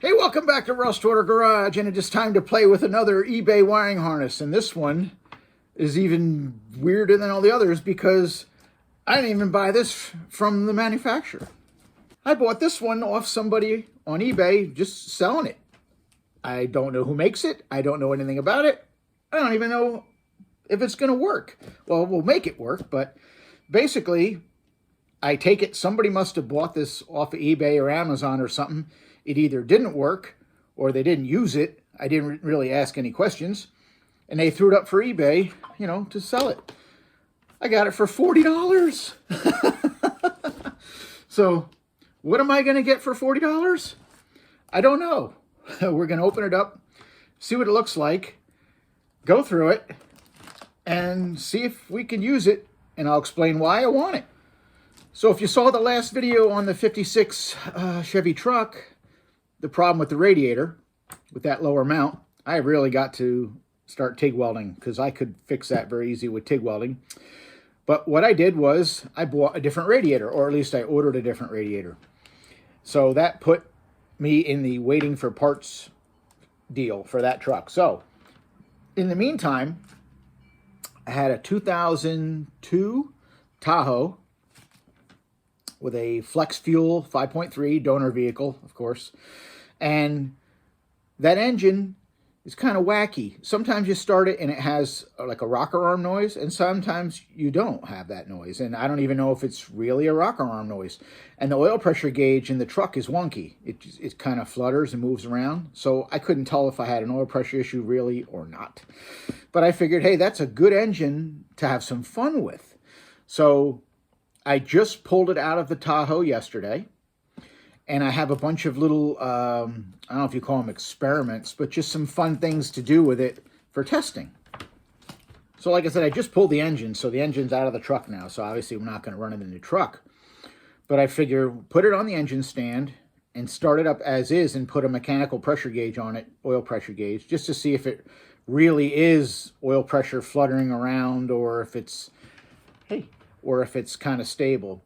Hey, welcome back to Rustwater Garage, and it is time to play with another eBay wiring harness. And this one is even weirder than all the others because I didn't even buy this from the manufacturer. I bought this one off somebody on eBay just selling it. I don't know who makes it. I don't know anything about it. I don't even know if it's going to work. Well, we'll make it work, but basically, I take it somebody must have bought this off of eBay or Amazon or something. It either didn't work or they didn't use it. I didn't really ask any questions. And they threw it up for eBay, to sell it. I got it for $40. So what am I going to get for $40? I don't know. We're going to open it up, see what it looks like, go through it, and see if we can use it. And I'll explain why I want it. So if you saw the last video on the 56 Chevy truck, the problem with the radiator, with that lower mount, I really got to start TIG welding because I could fix that very easy with TIG welding. But what I did was I bought a different radiator, or at least I ordered a different radiator. So that put me in the waiting for parts deal for that truck. So in the meantime, I had a 2002 Tahoe with a flex fuel 5.3 donor vehicle, of course. And that engine is kind of wacky. Sometimes you start it and it has like a rocker arm noise, and sometimes you don't have that noise. And I don't even know if it's really a rocker arm noise. And the oil pressure gauge in the truck is wonky. It kind of flutters and moves around. So I couldn't tell if I had an oil pressure issue really or not. But I figured, hey, that's a good engine to have some fun with. So I just pulled it out of the Tahoe yesterday, and I have a bunch of little, I don't know if you call them experiments, but just some fun things to do with it for testing. So like I said, I just pulled the engine, so the engine's out of the truck now, so obviously we're not going to run it in the truck. But I figure put it on the engine stand and start it up as is and put a mechanical pressure gauge on it, oil pressure gauge, just to see if it really is oil pressure fluttering around or if it's, or if it's kind of stable.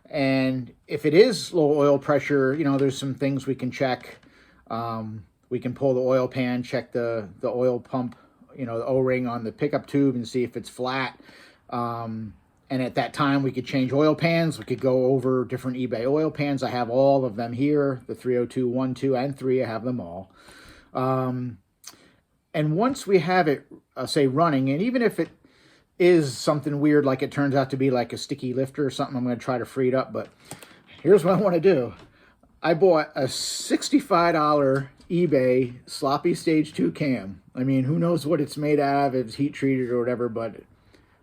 And if it is low oil pressure, there's some things we can check. We can pull the oil pan, check the oil pump, the O-ring on the pickup tube and see if it's flat. And at that time, we could change oil pans. We could go over different eBay oil pans. I have all of them here, the 302, 1, 2, and 3. I have them all. And once we have it, say, running, and even if it is something weird, like it turns out to be like a sticky lifter or something, I'm going to try to free it up. But here's what I want to do. I bought a $65 eBay sloppy stage 2 cam. I mean, who knows what it's made out of, if it's heat treated or whatever, but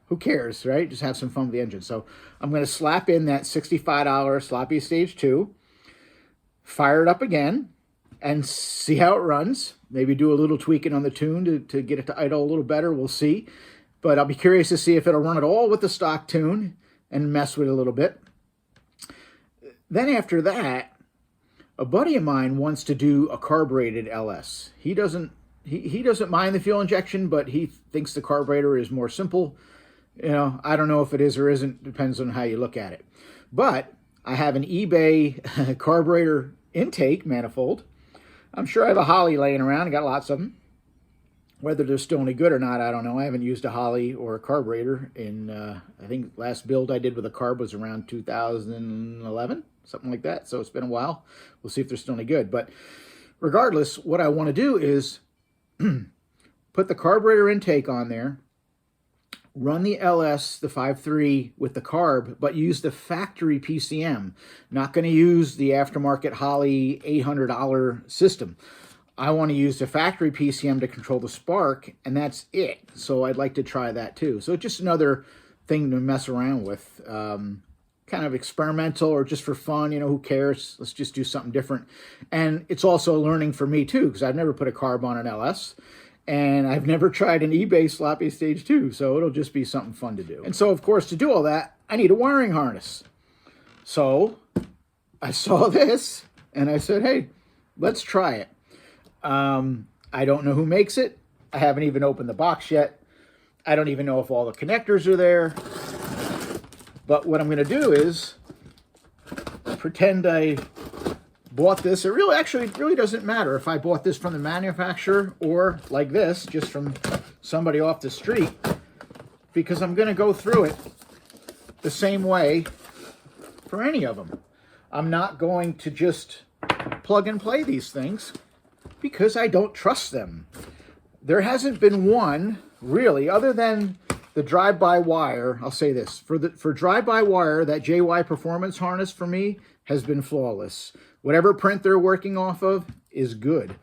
who cares, right? Just have some fun with the engine. So I'm going to slap in that $65 sloppy stage 2, fire it up again, and see how it runs. Maybe do a little tweaking on the tune to get it to idle a little better. We'll see. But I'll be curious to see if it'll run it all with the stock tune and mess with it a little bit. Then after that, a buddy of mine wants to do a carbureted LS. He doesn't mind the fuel injection, but he thinks the carburetor is more simple. I don't know if it is or isn't. Depends on how you look at it. But I have an eBay carburetor intake manifold. I'm sure I have a Holly laying around. I got lots of them. Whether they're still any good or not, I don't know. I haven't used a Holly or a carburetor in, I think last build I did with a carb was around 2011, something like that. So it's been a while. We'll see if they're still any good. But regardless, what I want to do is put the carburetor intake on there, run the LS, the 5.3 with the carb, but use the factory PCM. Not going to use the aftermarket Holly $800 system. I want to use the factory PCM to control the spark, and that's it. So I'd like to try that too. So just another thing to mess around with. Kind of experimental or just for fun, who cares? Let's just do something different. And it's also learning for me too, because I've never put a carb on an LS, and I've never tried an eBay sloppy stage 2, so it'll just be something fun to do. And so, of course, to do all that, I need a wiring harness. So I saw this, and I said, hey, let's try it. I don't know who makes it. I haven't even opened the box yet. I don't even know if all the connectors are there. But what I'm going to do is pretend I bought this, it really doesn't matter if I bought this from the manufacturer or like this, just from somebody off the street, because I'm going to go through it the same way for any of them. I'm not going to just plug and play these things because I don't trust them. There hasn't been one really, other than the drive-by-wire. I'll say this, for drive-by-wire, that JY Performance harness for me has been flawless. Whatever print they're working off of is good.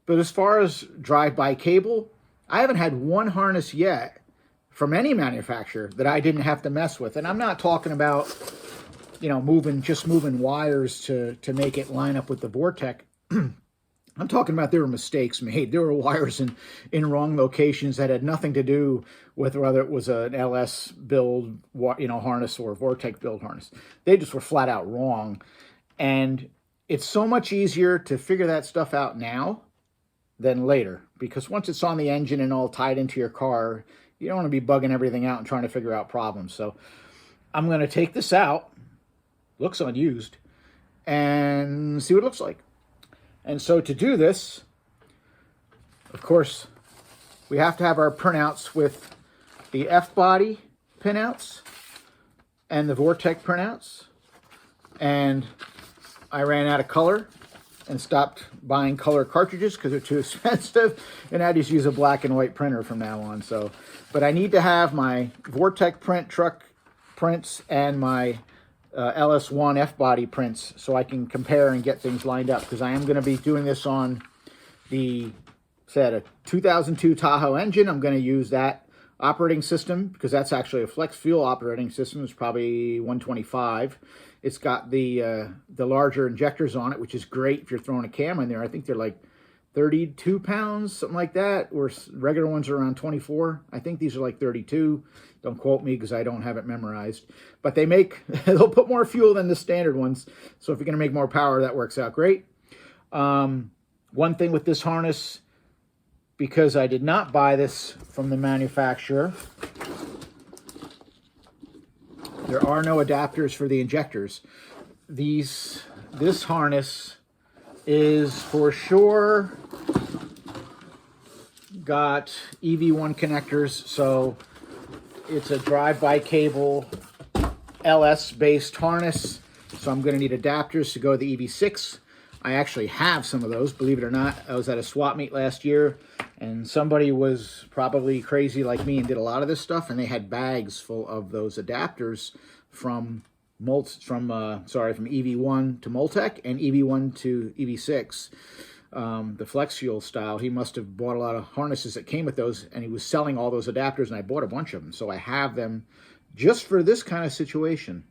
But as far as drive-by cable, I haven't had one harness yet from any manufacturer that I didn't have to mess with. And I'm not talking about, you know, moving wires to make it line up with the Vortec. I'm talking about there were mistakes made. There were wires in wrong locations that had nothing to do with whether it was an LS build, you know, harness or a Vortec build harness. They just were flat out wrong. And it's so much easier to figure that stuff out now than later, because once it's on the engine and all tied into your car, you don't want to be bugging everything out and trying to figure out problems. So I'm going to take this out, looks unused, and see what it looks like. And so to do this, of course, we have to have our printouts with the F-body pinouts and the Vortec printouts. And I ran out of color and stopped buying color cartridges because they're too expensive. And I just use a black and white printer from now on. So, but I need to have my Vortec print truck prints and my LS1 F-body prints so I can compare and get things lined up, because I am going to be doing this on a 2002 Tahoe engine. I'm going to use that operating system because that's actually a flex fuel operating system. It's probably 125. It's got the larger injectors on it, which is great if you're throwing a camera in there. I think they're like 32 pounds, something like that, or regular ones are around 24. I think these are like 32. Don't quote me because I don't have it memorized. But they'll put more fuel than the standard ones. So if you're going to make more power, that works out great. One thing with this harness, because I did not buy this from the manufacturer, there are no adapters for the injectors. This harness is for sure got EV1 connectors, so it's a drive-by cable LS-based harness, so I'm going to need adapters to go to the EV6. I actually have some of those, believe it or not. I was at a swap meet last year, and somebody was probably crazy like me and did a lot of this stuff, and they had bags full of those adapters from EV1 to Multec and EV1 to EV6. The flex fuel style. He must have bought a lot of harnesses that came with those, and he was selling all those adapters, and I bought a bunch of them. So I have them just for this kind of situation.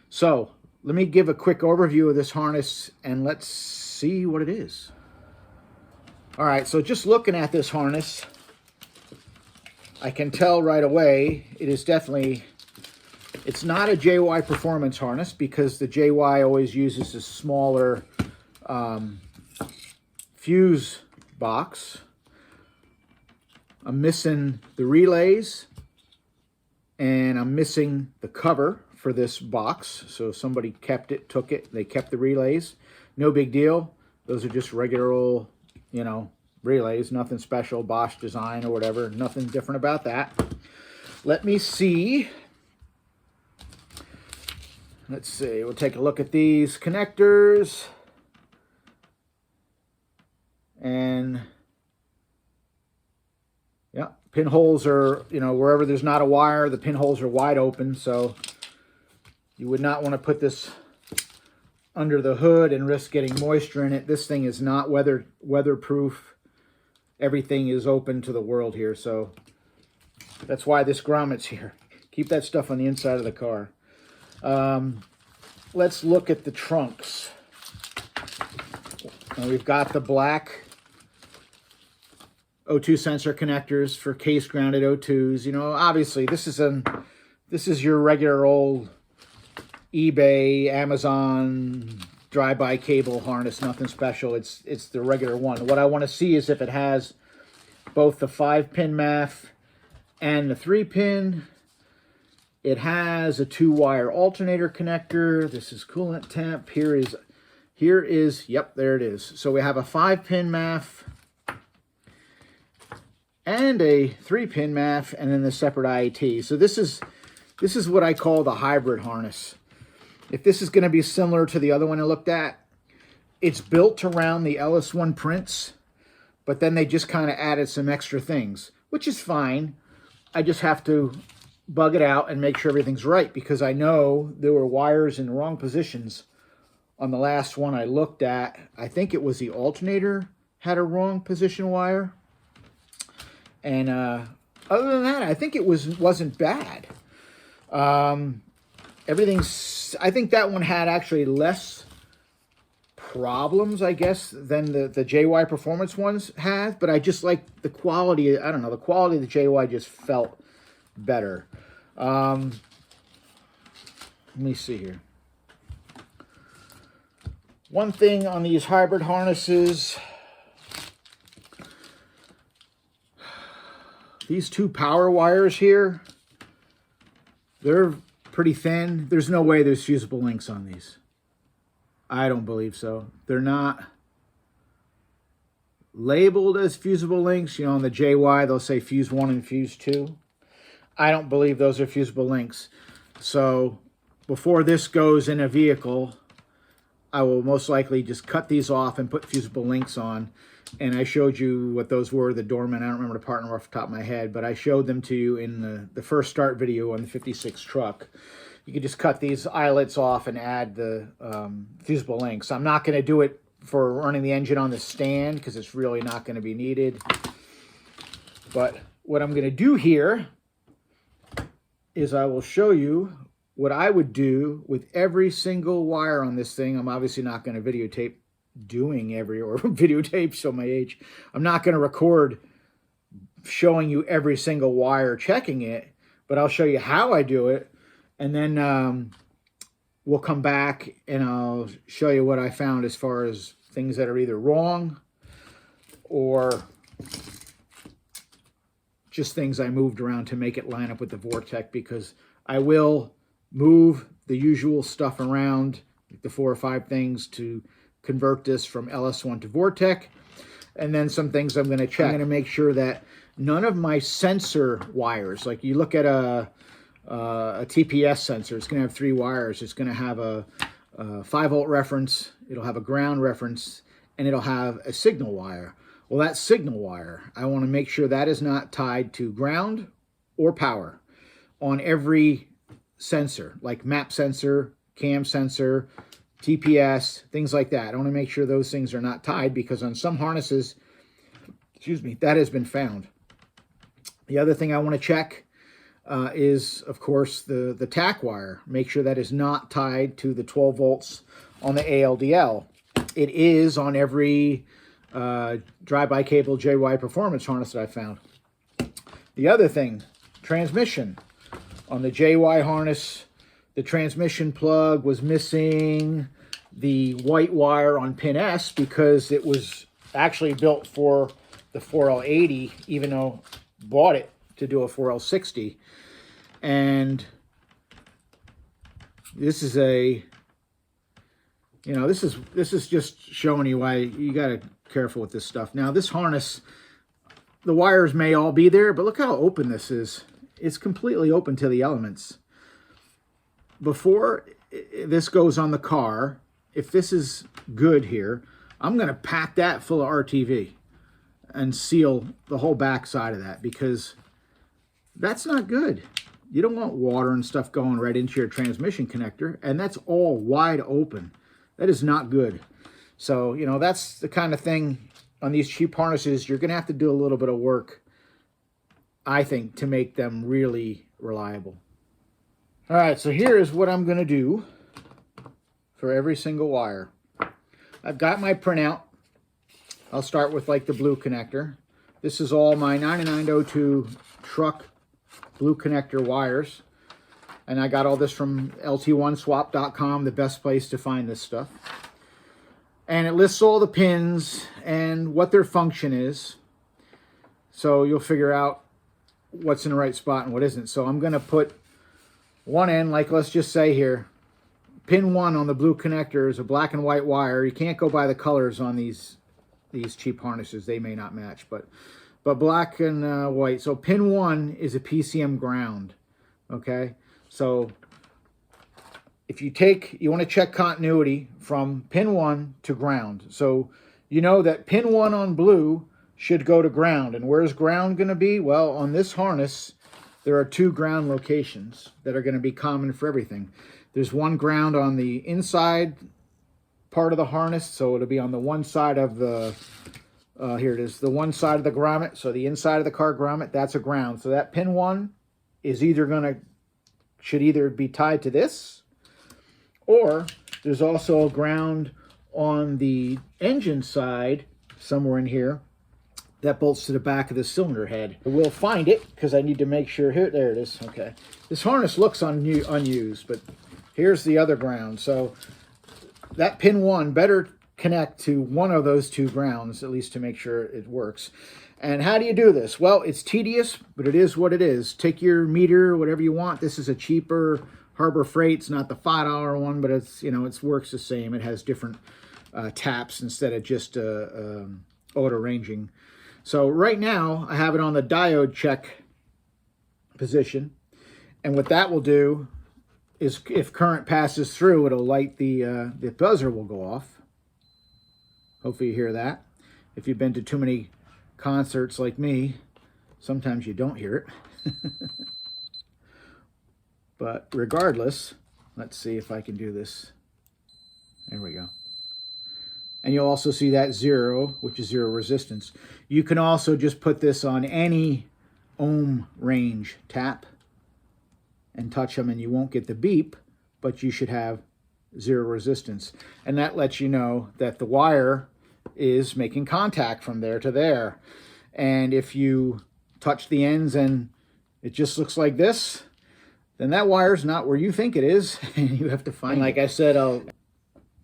So let me give a quick overview of this harness, and let's see what it is. All right, so just looking at this harness, I can tell right away it is definitely, it's not a JY Performance harness, because the JY always uses a smaller fuse box. I'm missing the relays, and I'm missing the cover for this box. So somebody took it, they kept the relays. No big deal. Those are just regular old, you know, relays, nothing special, Bosch design or whatever, nothing different about that. Let me see. Let's see, we'll take a look at these connectors. And yeah, pinholes are, you know, wherever there's not a wire, the pinholes are wide open. So you would not want to put this under the hood and risk getting moisture in it. This thing is not weatherproof. Everything is open to the world here. So that's why this grommet's here. Keep that stuff on the inside of the car. Let's look at the trunks. Now we've got the black O2 sensor connectors for case grounded O2s. You know, obviously this is your regular old eBay, Amazon drive-by cable harness, nothing special. It's the regular one. What I want to see is if it has both the 5-pin MAF and the 3-pin. It has a 2-wire alternator connector. This is coolant temp. Here is Here is, yep, there it is. So we have a 5-pin MAF and a 3-pin MAF, and then the separate IAT. So this is what I call the hybrid harness. If this is going to be similar to the other one I looked at, it's built around the LS1 prints, but then they just kind of added some extra things, which is fine. I just have to bug it out and make sure everything's right, because I know there were wires in the wrong positions on the last one I looked at. I think it was the alternator had a wrong position wire. And other than that, I think it wasn't bad. Everything's, I think that one had actually less problems, I guess, than the JY Performance ones had, but I just like the quality. I don't know, the quality of the JY just felt better. Let me see here. One thing on these hybrid harnesses, these two power wires here, they're pretty thin. There's no way there's fusible links on these. I don't believe so. They're not labeled as fusible links. You know, on the JY, they'll say fuse 1 and fuse 2. I don't believe those are fusible links. So before this goes in a vehicle, I will most likely just cut these off and put fusible links on. And I showed you what those were, the Dorman. I don't remember the part number off the top of my head, but I showed them to you in the first start video on the 56 truck. You can just cut these eyelets off and add the fusible links. I'm not going to do it for running the engine on the stand because it's really not going to be needed. But what I'm going to do here is I will show you what I would do with every single wire on this thing. I'm obviously not going to videotape doing or videotape, show my age. I'm not going to record showing you every single wire checking it, but I'll show you how I do it. And then we'll come back and I'll show you what I found as far as things that are either wrong or just things I moved around to make it line up with the Vortec, because I will move the usual stuff around, the 4 or 5 things to convert this from LS1 to Vortec. And then some things I'm going to check. I'm going to make sure that none of my sensor wires, like you look at a TPS sensor, it's going to have 3 wires. It's going to have a 5-volt reference, it'll have a ground reference, and it'll have a signal wire. Well, that signal wire, I want to make sure that is not tied to ground or power on every sensor, like map sensor, cam sensor, TPS, things like that. I want to make sure those things are not tied, because on some harnesses, excuse me, that has been found. The other thing I want to check is, of course, the tack wire. Make sure that is not tied to the 12 volts on the ALDL. It is on every drive-by cable JY Performance harness that I found. The other thing, transmission. On the JY harness, the transmission plug was missing the white wire on pin S, because it was actually built for the 4L80, even though I bought it to do a 4L60. And this is a, you know, this is just showing you why you got to be careful with this stuff. Now, this harness, the wires may all be there, but look how open this is. It's completely open to the elements. Before this goes on the car, if this is good here, I'm going to pack that full of RTV and seal the whole back side of that, because that's not good. You don't want water and stuff going right into your transmission connector, and that's all wide open. That is not good. So, you know, that's the kind of thing on these cheap harnesses, you're going to have to do a little bit of work, I think, to make them really reliable. All right, so here is what I'm going to do for every single wire. I've got my printout. I'll start with like the blue connector. This is all my 9902 truck blue connector wires. And I got all this from lt1swap.com, the best place to find this stuff. And it lists all the pins and what their function is. So you'll figure out what's in the right spot and what isn't. So I'm going to put one in, like let's just say here, pin 1 on the blue connector is a black and white wire. You can't go by the colors on these cheap harnesses. They may not match, but black and white. So pin 1 is a PCM ground, okay? So if you want to check continuity from pin 1 to ground. So you know that pin 1 on blue should go to ground. And where's ground going to be? Well, on this harness, there are 2 ground locations that are going to be common for everything. There's one ground on the inside part of the harness, so it'll be on the one side of the, here it is, the one side of the grommet, so the inside of the car grommet, that's a ground. So that pin 1 is should either be tied to this, or there's also a ground on the engine side, somewhere in here, that bolts to the back of the cylinder head. We'll find it, because I need to make sure, here, there it is, okay. This harness looks unused, but here's the other ground. So that pin 1 better connect to one of those 2 grounds, at least to make sure it works. And how do you do this? Well, it's tedious, but it is what it is. Take your meter, whatever you want. This is a cheaper Harbor Freight. It's not the $5 one, but it's, you know, it works the same. It has different taps instead of just auto ranging. So right now, I have it on the diode check position. And what that will do is if current passes through, it'll light the buzzer will go off. Hopefully you hear that. If you've been to too many concerts like me, sometimes you don't hear it. But regardless, let's see if I can do this. There we go. And you'll also see that 0, which is 0 resistance. You can also just put this on any ohm range tap and touch them, and you won't get the beep, but you should have 0 resistance. And that lets you know that the wire is making contact from there to there. And if you touch the ends and it just looks like this, then that wire's not where you think it is, and you have to find it. Like I said, I'll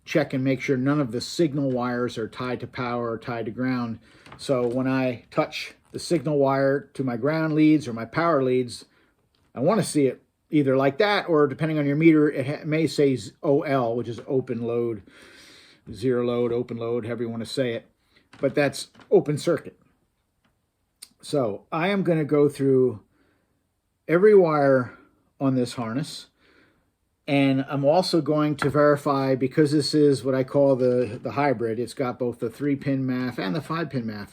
check and make sure none of the signal wires are tied to power or tied to ground. So when I touch the signal wire to my ground leads or my power leads, I want to see it either like that, or depending on your meter, it may say OL, which is open load, 0 load, open load, however you want to say it. But that's open circuit. So I am going to go through every wire on this harness. And I'm also going to verify, because this is what I call the hybrid, it's got both the 3-pin MAF and the 5-pin MAF.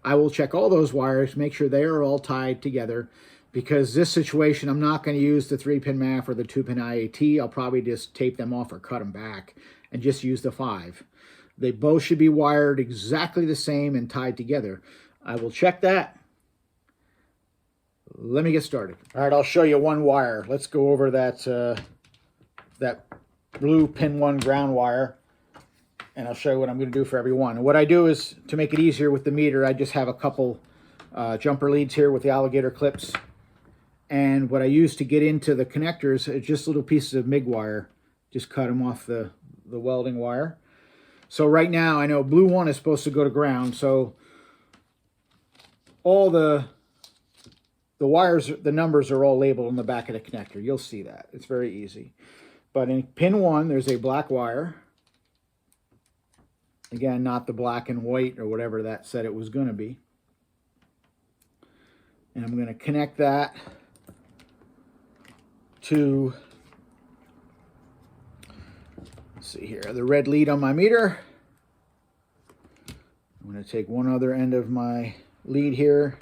I will check all those wires, make sure they are all tied together, because this situation, I'm not going to use the 3-pin MAF or the 2-pin IAT. I'll probably just tape them off or cut them back and just use the 5. They both should be wired exactly the same and tied together. I will check that. Let me get started. All right, I'll show you one wire. Let's go over that blue pin 1 ground wire, and I'll show you what I'm going to do for every one. And what I do is, to make it easier with the meter, I just have a couple jumper leads here with the alligator clips. And what I use to get into the connectors is just little pieces of MIG wire. Just cut them off the welding wire. So right now, I know blue 1 is supposed to go to ground, so all the wires, the numbers are all labeled on the back of the connector. You'll see that. It's very easy. But in pin 1, there's a black wire. Again, not the black and white or whatever that said it was going to be. And I'm going to connect that to, let's see here, the red lead on my meter. I'm going to take one other end of my lead here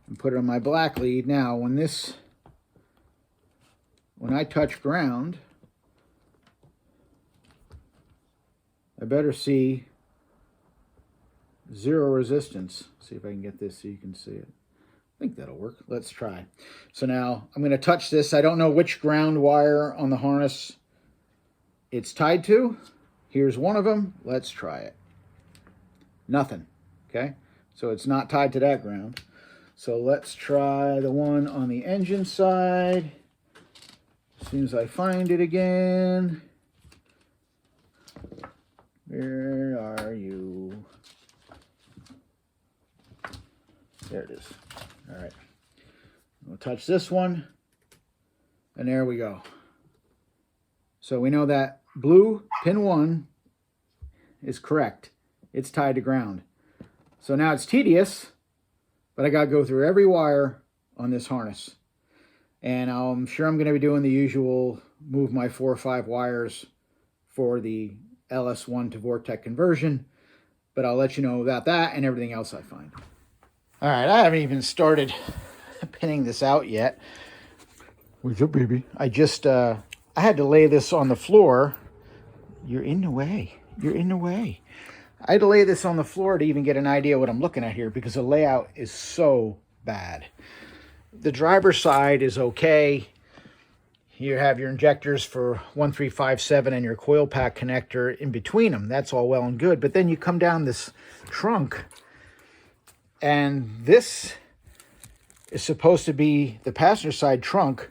and put it on my black lead. Now, when I touch ground, I better see 0 resistance. See if I can get this so you can see it. I think that'll work. Let's try. So now I'm going to touch this. I don't know which ground wire on the harness it's tied to. Here's one of them. Let's try it. Nothing. Okay? So it's not tied to that ground. So let's try the one on the engine side. As soon as I find it again. Where are you? There it is. All right. We'll touch this one. And there we go. So we know that blue pin 1 is correct. It's tied to ground. So now it's tedious, but I got to go through every wire on this harness. And I'm sure I'm going to be doing the usual move my 4 or 5 wires for the LS1 to Vortec conversion. But I'll let you know about that and everything else I find. All right, I haven't even started pinning this out yet. What's up, baby? I had to lay this on the floor. You're in the way. You're in the way. I had to lay this on the floor to even get an idea what I'm looking at here because the layout is so bad. The driver's side is okay. You have your injectors for 1357 and your coil pack connector in between them. That's all well and good. But then you come down this trunk, and this is supposed to be the passenger side trunk.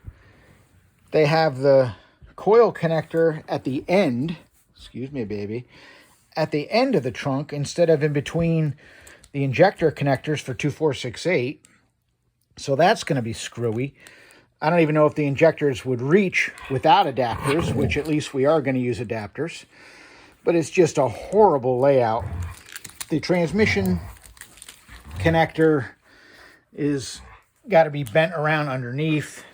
They have the coil connector at the end. Excuse me, baby. At the end of the trunk instead of in between the injector connectors for 2468. So that's going to be screwy. I don't even know if the injectors would reach without adapters, which at least we are going to use adapters. But it's just a horrible layout. The transmission connector is got to be bent around underneath.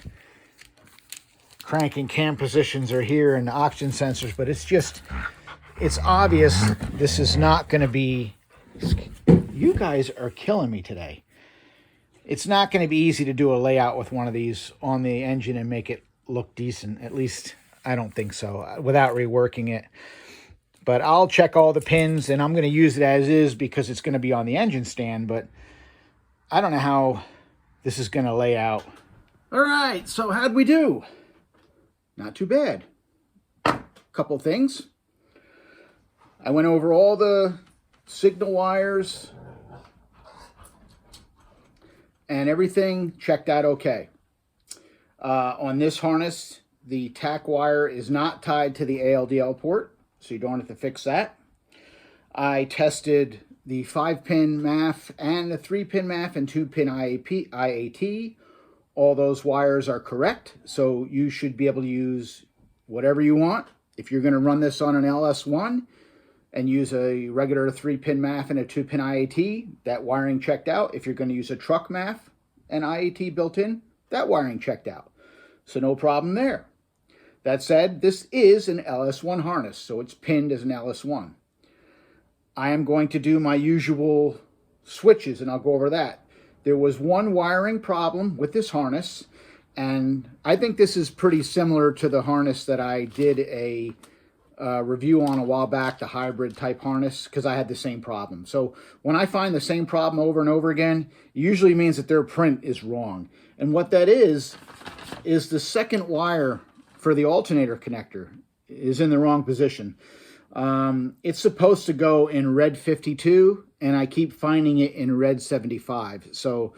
Crank and cam positions are here and the oxygen sensors, but it's obvious this is not going to be... You guys are killing me today. It's not going to be easy to do a layout with one of these on the engine and make it look decent. At least I don't think so, without reworking it. But I'll check all the pins, and I'm going to use it as is because it's going to be on the engine stand, but I don't know how this is going to lay out. All right, so how'd we do? Not too bad. Couple things. I went over all the signal wires, and everything checked out okay. On this harness, the tack wire is not tied to the ALDL port, so you don't have to fix that. I tested the 5-pin MAF and the 3-pin MAF and 2-pin IAT. All those wires are correct, so you should be able to use whatever you want. If you're going to run this on an LS1 and use a regular 3-pin MAF and a 2-pin IAT, that wiring checked out. If you're going to use a truck MAF and IAT built in, that wiring checked out. So no problem there. That said, this is an LS1 harness, so it's pinned as an LS1. I am going to do my usual switches, and I'll go over that. There was one wiring problem with this harness, and I think this is pretty similar to the harness that I did a review on a while back, the hybrid type harness, because I had the same problem. So when I find the same problem over and over again, it usually means that their print is wrong. And what that is the second wire for the alternator connector is in the wrong position. It's supposed to go in red 52, and I keep finding it in red 75. So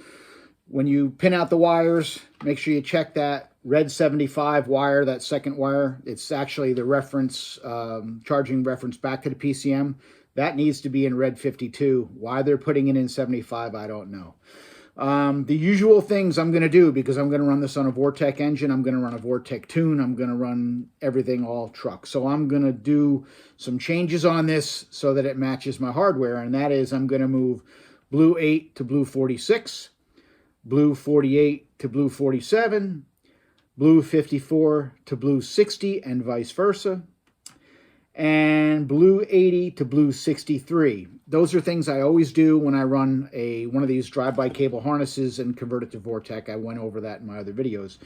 when you pin out the wires, make sure you check that red 75 wire, that second wire. It's actually the reference, charging reference back to the PCM. That needs to be in red 52. Why they're putting it in 75, I don't know. The usual things I'm going to do, because I'm going to run this on a Vortec engine, I'm going to run a Vortec tune, I'm going to run everything all truck. So I'm going to do some changes on this so that it matches my hardware, and that is I'm going to move blue 8 to blue 46, blue 48 to blue 47, blue 54 to blue 60, and vice versa, and blue 80 to blue 63. Those are things I always do when I run one of these drive-by cable harnesses and convert it to Vortec. I went over that in my other videos.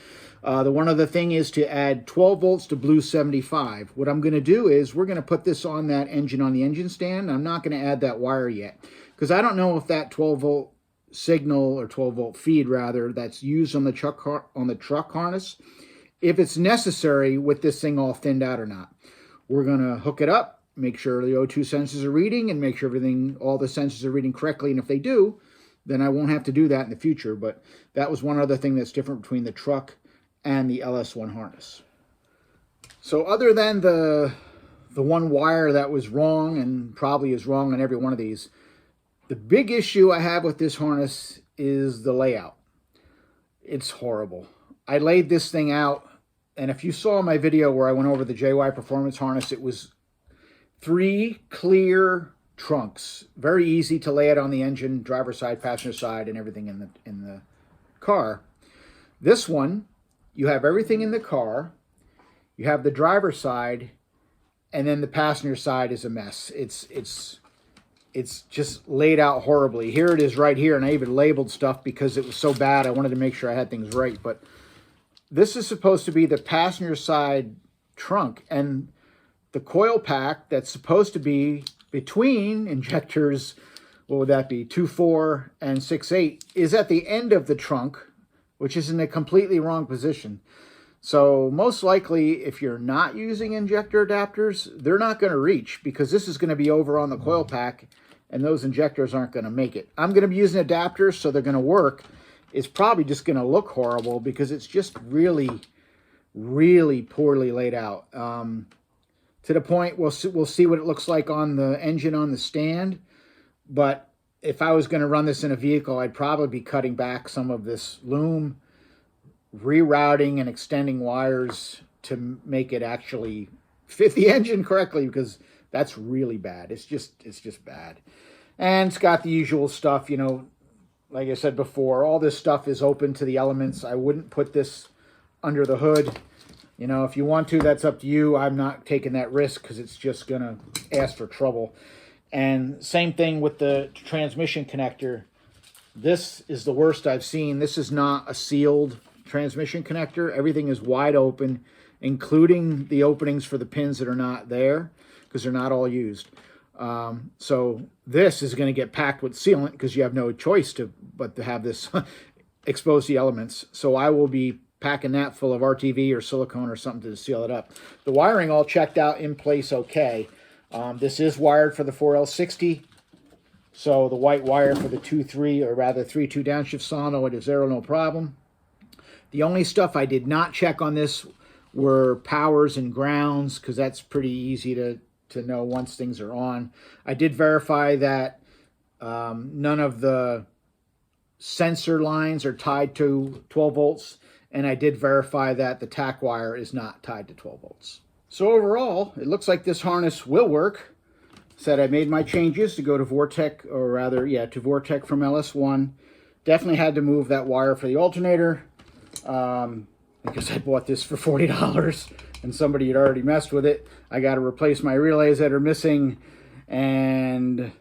The one other thing is to add 12 volts to blue 75. What I'm going to do is we're going to put this on that engine on the engine stand. I'm not going to add that wire yet because I don't know if that 12 volt signal, or 12 volt feed rather, that's used on the truck harness, if it's necessary with this thing all thinned out or not. We're going to hook it up, make sure the O2 sensors are reading, and make sure all the sensors are reading correctly. And if they do, then I won't have to do that in the future. But that was one other thing that's different between the truck and the LS1 harness. So other than the one wire that was wrong, and probably is wrong on every one of these, the big issue I have with this harness is the layout. It's horrible. I laid this thing out And if you saw my video where I went over the JY Performance harness, it was 3 clear trunks. Very easy to lay it on the engine, driver's side, passenger side, and everything in the car. This one, you have everything in the car. You have the driver's side, and then the passenger side is a mess. It's just laid out horribly. Here it is right here, and I even labeled stuff because it was so bad. I wanted to make sure I had things right. But this is supposed to be the passenger side trunk, and the coil pack that's supposed to be between injectors, what would that be, 2.4 and 6.8, is at the end of the trunk, which is in a completely wrong position. So most likely, if you're not using injector adapters, they're not going to reach, because this is going to be over on the coil pack, and those injectors aren't going to make it. I'm going to be using adapters, so they're going to work. It's probably just going to look horrible because it's just really, really poorly laid out. To the point, we'll see what it looks like on the engine on the stand. But if I was going to run this in a vehicle, I'd probably be cutting back some of this loom, rerouting and extending wires to make it actually fit the engine correctly, because that's really bad. It's just bad. And it's got the usual stuff, you know, like I said before, all this stuff is open to the elements. I wouldn't put this under the hood. You know, if you want to, that's up to you. I'm not taking that risk because it's just going to ask for trouble. And same thing with the transmission connector. This is the worst I've seen. This is not a sealed transmission connector. Everything is wide open, including the openings for the pins that are not there because they're not all used. So this is going to get packed with sealant because you have no choice but to have this expose the elements. So I will be packing that full of RTV or silicone or something to seal it up. The wiring all checked out in place okay. This is wired for the 4L60. So the white wire for the 2.3, or rather 3.2 downshift solenoid is there, no problem. The only stuff I did not check on this were powers and grounds, because that's pretty easy to know once things are on. I did verify that none of the sensor lines are tied to 12 volts. And I did verify that the tack wire is not tied to 12 volts. So overall, it looks like this harness will work. Said I made my changes to go to Vortec, or rather, yeah, to Vortec from LS1. Definitely had to move that wire for the alternator. Because I bought this for $40 and somebody had already messed with it. I got to replace my relays that are missing. And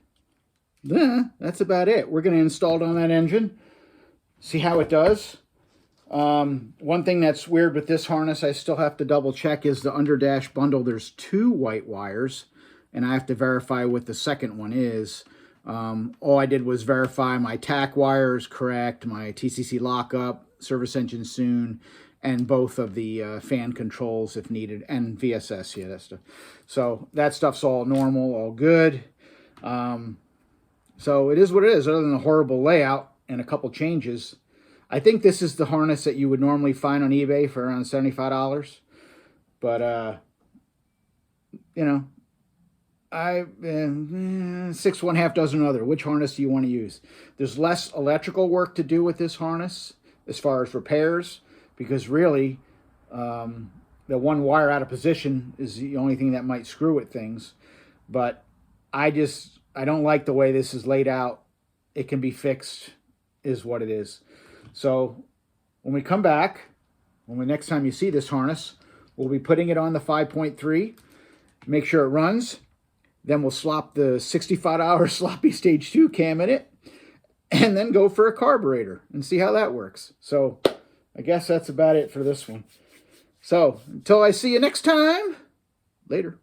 that's about it. We're going to install it on that engine. See how it does. One thing that's weird with this harness, I still have to double check, is the underdash bundle. There's 2 white wires, and I have to verify what the second one is. All I did was verify my tack wire is correct, my TCC lockup, service engine soon, and both of the fan controls if needed, and VSS, yeah, that stuff. So that stuff's all normal, all good. So it is what it is, other than a horrible layout and a couple changes. I think this is the harness that you would normally find on eBay for around $75. But, you know, 6 1/2 dozen other. Which harness do you want to use? There's less electrical work to do with this harness as far as repairs, because really the one wire out of position is the only thing that might screw with things. But I don't like the way this is laid out. It can be fixed, is what it is. So when we come back, when the next time you see this harness, we'll be putting it on the 5.3, make sure it runs. Then we'll slop the 65-hour sloppy stage 2 cam in it, and then go for a carburetor and see how that works. So I guess that's about it for this one. So until I see you next time, later.